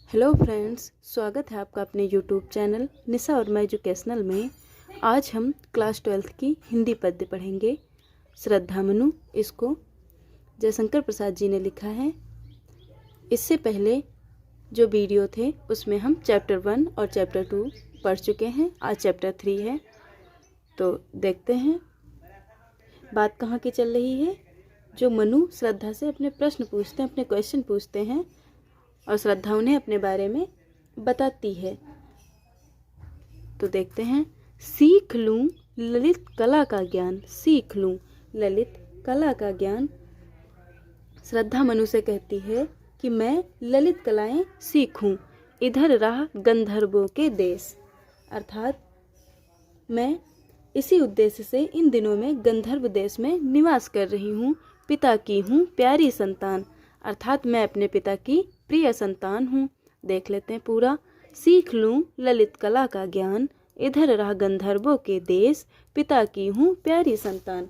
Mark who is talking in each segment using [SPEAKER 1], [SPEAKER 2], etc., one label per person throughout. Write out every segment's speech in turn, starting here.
[SPEAKER 1] Hello friends, स्वागत है आपका अपने यूट्यूब चैनल निशा और मैं एजुकेशनल में। आज हम क्लास 12th की हिंदी पद्य पढ़ेंगे। श्रद्धा मनु, इसको जयशंकर प्रसाद जी ने लिखा है। इससे पहले जो वीडियो थे उसमें हम चैप्टर 1 और चैप्टर 2 पढ़ चुके हैं। आज चैप्टर 3 है, तो देखते हैं बात कहाँ की चल रही है। जो मनु श्रद्धा से अपने प्रश्न पूछते हैं, अपने क्वेश्चन पूछते हैं और श्रद्धा उन्हें अपने बारे में बताती है। तो देखते हैं। सीख लूं ललित कला का ज्ञान, सीख लूं ललित कला का ज्ञान। श्रद्धा मनु से कहती है कि मैं ललित कलाएं सीखूं, इधर रहा गंधर्वों के देश। अर्थात मैं इसी उद्देश्य से इन दिनों में गंधर्व देश में निवास कर रही हूँ। पिता की हूँ प्यारी संतान, अर्थात मैं अपने पिता की प्रिय संतान हूँ। देख लेते हैं पूरा। सीख लूं ललित कला का ज्ञान, इधर रहा गंधर्वों के देश, पिता की हूँ प्यारी संतान।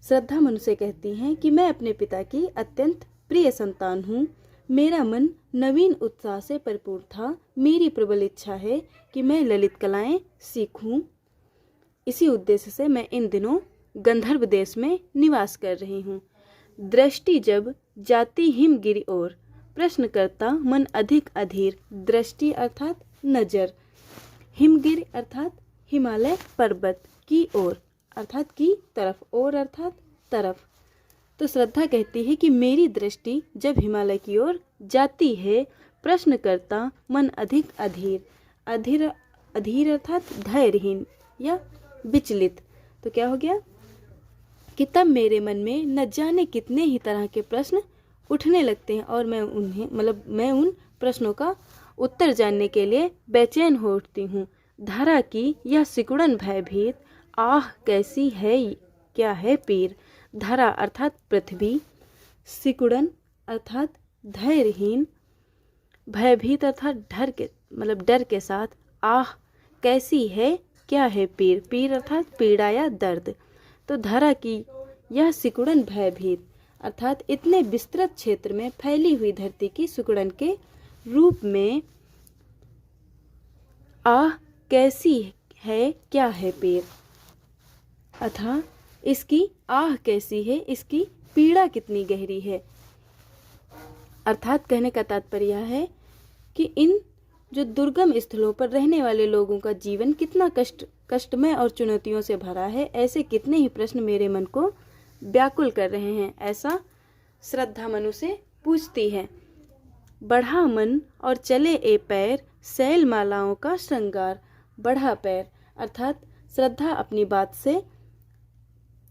[SPEAKER 1] श्रद्धा मनु से कहती हैं कि मैं अपने पिता की अत्यंत प्रिय संतान हूँ। मेरा मन नवीन उत्साह से भरपूर था। मेरी प्रबल इच्छा है कि मैं ललित कलाएं सीखूं। इसी उद्देश्य से मैं इन दिनों गंधर्व देश में निवास कर रही हूँ। दृष्टि जब जाती हिमगिरी ओर, प्रश्न करता मन अधिक अधीर। दृष्टि अर्थात नजर, हिमगिर अर्थात हिमालय पर्वत की ओर, अर्थात की तरफ, ओर अर्थात तरफ। तो श्रद्धा कहती है कि मेरी दृष्टि जब हिमालय की ओर जाती है, प्रश्न करता मन अधिक अधीर। अधीर अधीर अर्थात धैर्यहीन या विचलित। तो क्या हो गया कि तब मेरे मन में न जाने कितने ही तरह के प्रश्न उठने लगते हैं और मैं उन प्रश्नों का उत्तर जानने के लिए बेचैन हो उठती हूँ। धरा की यह सिकुड़न भयभीत, आह कैसी है क्या है पीर। धरा अर्थात पृथ्वी, सिकुड़न अर्थात धैर्यहीन, भयभीत अर्थात डर के साथ, आह कैसी है क्या है पीर। पीर अर्थात पीड़ा या दर्द। तो धरा की यह सिकुड़न भयभीत अर्थात इतने विस्तृत क्षेत्र में फैली हुई धरती की सिकुड़न के रूप में, आह कैसी है क्या है पीर, अर्थात इसकी आह कैसी है, इसकी पीड़ा कितनी गहरी है। अर्थात कहने का तात्पर्य है कि इन जो दुर्गम स्थलों पर रहने वाले लोगों का जीवन कितना कष्टमय और चुनौतियों से भरा है। ऐसे कितने ही प्रश्न मेरे मन को व्याकुल कर रहे हैं, ऐसा श्रद्धा मनु से पूछती है। बढ़ा मन और चले ए पैर, शैल मालाओं का श्रृंगार। बढ़ा पैर अर्थात श्रद्धा अपनी बात से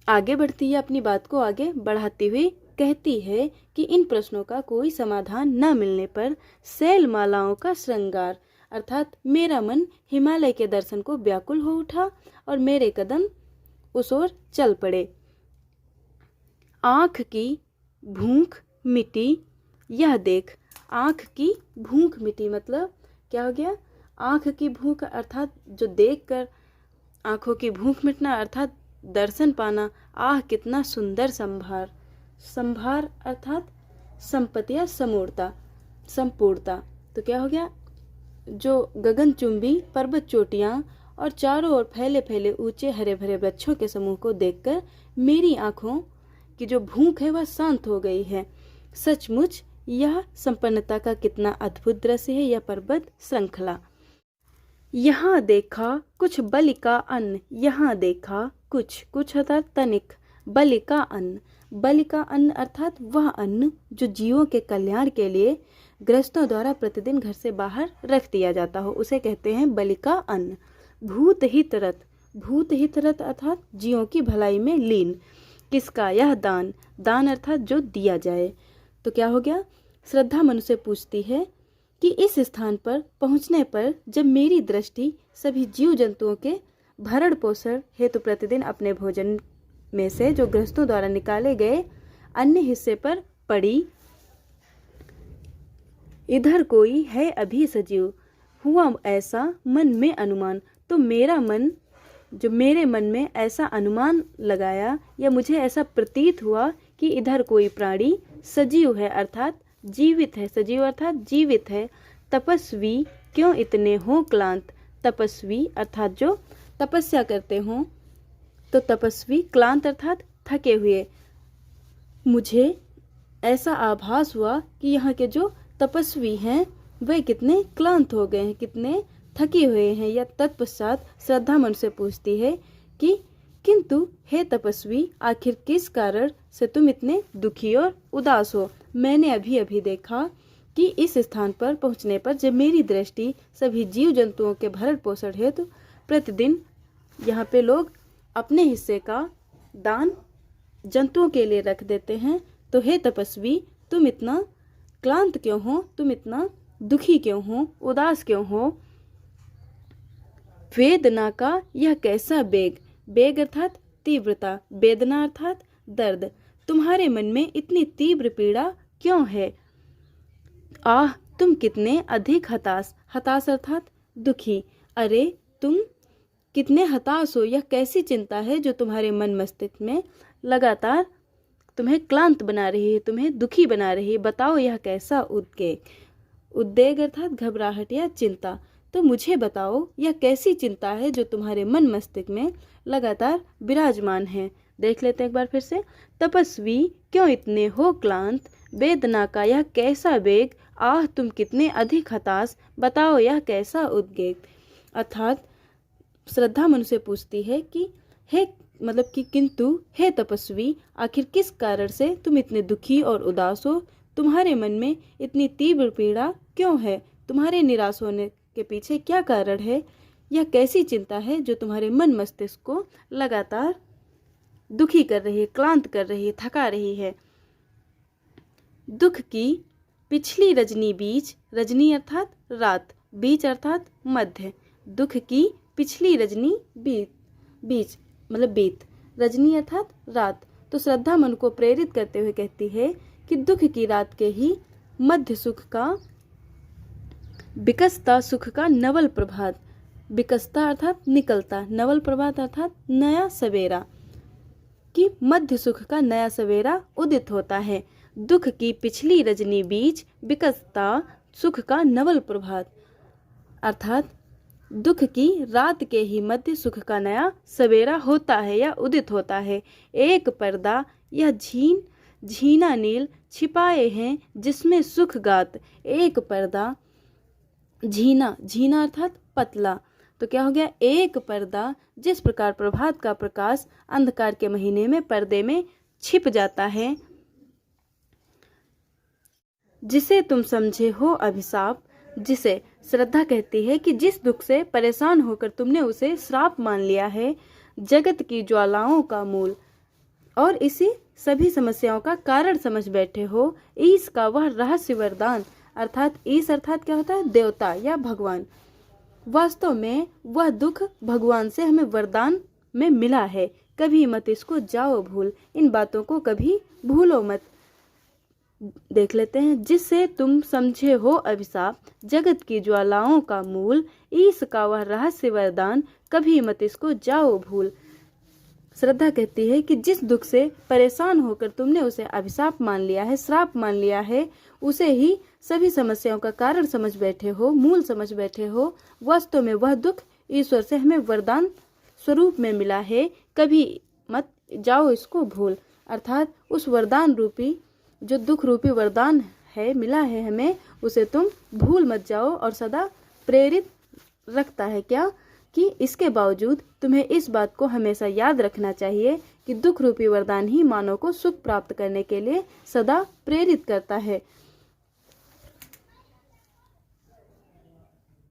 [SPEAKER 1] आगे बढ़ती है, अपनी बात को आगे बढ़ाती हुई कहती है कि इन प्रश्नों का कोई समाधान न मिलने पर शैल मालाओं का श्रृंगार अर्थात मेरा मन हिमालय के दर्शन को व्याकुल हो उठा और मेरे कदम उस ओर चल पड़े। आँख की भूख मिटी यह देख। आँख की भूख मिटी मतलब क्या हो गया। आँख की भूख अर्थात जो देखकर आँखों की भूख मिटना अर्थात दर्शन पाना। आह कितना सुंदर संभार, संभार अर्थात संपत्ति या संपूर्णता। तो क्या हो गया, जो गगनचुंबी पर्वत चोटियाँ और चारों ओर फैले फैले ऊंचे हरे भरे वृक्षों के समूह को देखकर मेरी आँखों की जो भूख है वह शांत हो गई है। सचमुच यह संपन्नता का कितना अद्भुत दृश्य है, यह पर्वत श्रृंखला। यहाँ देखा कुछ बलि का अन्न, यहाँ देखा कुछ अर्थात तनिक, बलि का अन्न। बलि का अन्न अर्थात वह अन्न जो जीवों के कल्याण के लिए गृहस्थों द्वारा प्रतिदिन घर से बाहर रख दिया जाता हो, उसे कहते हैं बलि का अन्न। भूत हित रत अर्थात जीवों की भलाई में लीन। किसका, यह दान, दान अर्थात जो दिया जाए। तो क्या हो गया, श्रद्धा मनु से पूछती है कि इस स्थान पर पहुंचने पर जब मेरी दृष्टि सभी जीव जंतुओं के भरण पोषण हेतु प्रतिदिन अपने भोजन में से जो गृहस्थों द्वारा निकाले गए अन्य हिस्से पर पड़ी, इधर कोई है अभी सजीव, हुआ ऐसा मन में अनुमान। तो मेरे मन में ऐसा अनुमान लगाया या मुझे ऐसा प्रतीत हुआ कि इधर कोई प्राणी सजीव है अर्थात जीवित है। सजीव अर्थात जीवित है। तपस्वी क्यों इतने हो क्लांत। तपस्वी अर्थात जो तपस्या करते हों, तो तपस्वी क्लांत अर्थात थके हुए। मुझे ऐसा आभास हुआ कि यहाँ के जो तपस्वी हैं वे कितने क्लांत हो गए हैं, कितने थके हुए हैं। या तत्पश्चात श्रद्धा मन से पूछती है कि किंतु हे तपस्वी, आखिर किस कारण से तुम इतने दुखी और उदास हो। मैंने अभी अभी देखा कि इस स्थान पर पहुंचने पर जब मेरी दृष्टि सभी जीव जंतुओं के भरण पोषण हेतु प्रतिदिन यहाँ पे लोग अपने हिस्से का दान जंतुओं के लिए रख देते हैं, तो हे तपस्वी, तुम इतना क्लांत क्यों हो, तुम इतना दुखी क्यों हो, उदास क्यों हो। वेदना का यह कैसा बेग। बेग अर्थात तीव्रता, वेदना अर्थात दर्द। तुम्हारे मन में इतनी तीव्र पीड़ा क्यों है। आह, तुम कितने अधिक हताश। हताश अर्थात दुखी। अरे तुम कितने हताश हो, यह कैसी चिंता है जो तुम्हारे मन मस्तिष्क में लगातार तुम्हें क्लांत बना रही है, तुम्हें दुखी बना रही है। बताओ यह कैसा उद्वेग। उद्वेग अर्थात घबराहट या चिंता। तो मुझे बताओ यह कैसी चिंता है जो तुम्हारे मन मस्तिष्क में लगातार विराजमान है। देख लेते हैं एक बार फिर से। तपस्वी क्यों इतने हो क्लांत, वेदना का यह कैसा वेग। आह, तुम कितने अधिक हताश, बताओ यह कैसा उद्वेग। अर्थात श्रद्धा मनुष्य पूछती है कि हे मतलब कि किंतु हे तपस्वी, आखिर किस कारण से तुम इतने दुखी और उदास हो। तुम्हारे मन में इतनी तीव्र पीड़ा क्यों है, तुम्हारे निराश होने के पीछे क्या कारण है। यह कैसी चिंता है जो तुम्हारे मन मस्तिष्क को लगातार दुखी कर रही है, क्लांत कर रही है, थका रही है। दुख की पिछली रजनी बीच। रजनी अर्थात रात, बीच अर्थात मध्य। दुख की पिछली रजनी बीच मतलब बीत, रजनी अर्थात रात। तो श्रद्धा मन को प्रेरित करते हुए कहती है कि दुख की रात के ही मध्य सुख का विकसता सुख का नवल प्रभात। विकसता अर्थात निकलता, नवल प्रभात अर्थात नया सवेरा, कि मध्य सुख का नया सवेरा उदित होता है। दुख की पिछली रजनी बीच, विकसता सुख का नवल प्रभात। अर्थात दुख की रात के ही मध्य सुख का नया सवेरा होता है या उदित होता है। एक पर्दा यह झीना नील छिपाए हैं जिसमें सुख गात। एक पर्दा, झीना, झीना अर्थात पतला। तो क्या हो गया, एक पर्दा जिस प्रकार प्रभात का प्रकाश अंधकार के महीने में पर्दे में छिप जाता है, जिसे तुम समझे हो अभिशाप। जिसे श्रद्धा कहती है कि जिस दुख से परेशान होकर तुमने उसे श्राप मान लिया है, जगत की ज्वालाओं का मूल और इसी सभी समस्याओं का कारण समझ बैठे हो। ईश का वह रहस्य वरदान। अर्थात ईश अर्थात क्या होता है, देवता या भगवान। वास्तव में वह दुख भगवान से हमें वरदान में मिला है। कभी मत इसको जाओ भूल, इन बातों को कभी भूलो मत। देख लेते हैं। जिससे तुम समझे हो अभिशाप, जगत की ज्वालाओं का मूल, ईश का वह रहस्य वरदान, कभी मत इसको जाओ भूल। श्रद्धा कहती है कि जिस दुख से परेशान होकर तुमने उसे अभिशाप मान लिया है, श्राप मान लिया है, उसे ही सभी समस्याओं का कारण समझ बैठे हो, मूल समझ बैठे हो। वास्तव में वह दुख ईश्वर से हमें वरदान स्वरूप में मिला है, कभी मत जाओ इसको भूल। अर्थात उस वरदान रूपी जो दुख रूपी वरदान है, मिला है हमें, उसे तुम भूल मत जाओ। और सदा प्रेरित रखता है क्या, कि इसके बावजूद तुम्हें इस बात को हमेशा याद रखना चाहिए कि दुख रूपी वरदान ही मानव को सुख प्राप्त करने के लिए सदा प्रेरित करता है।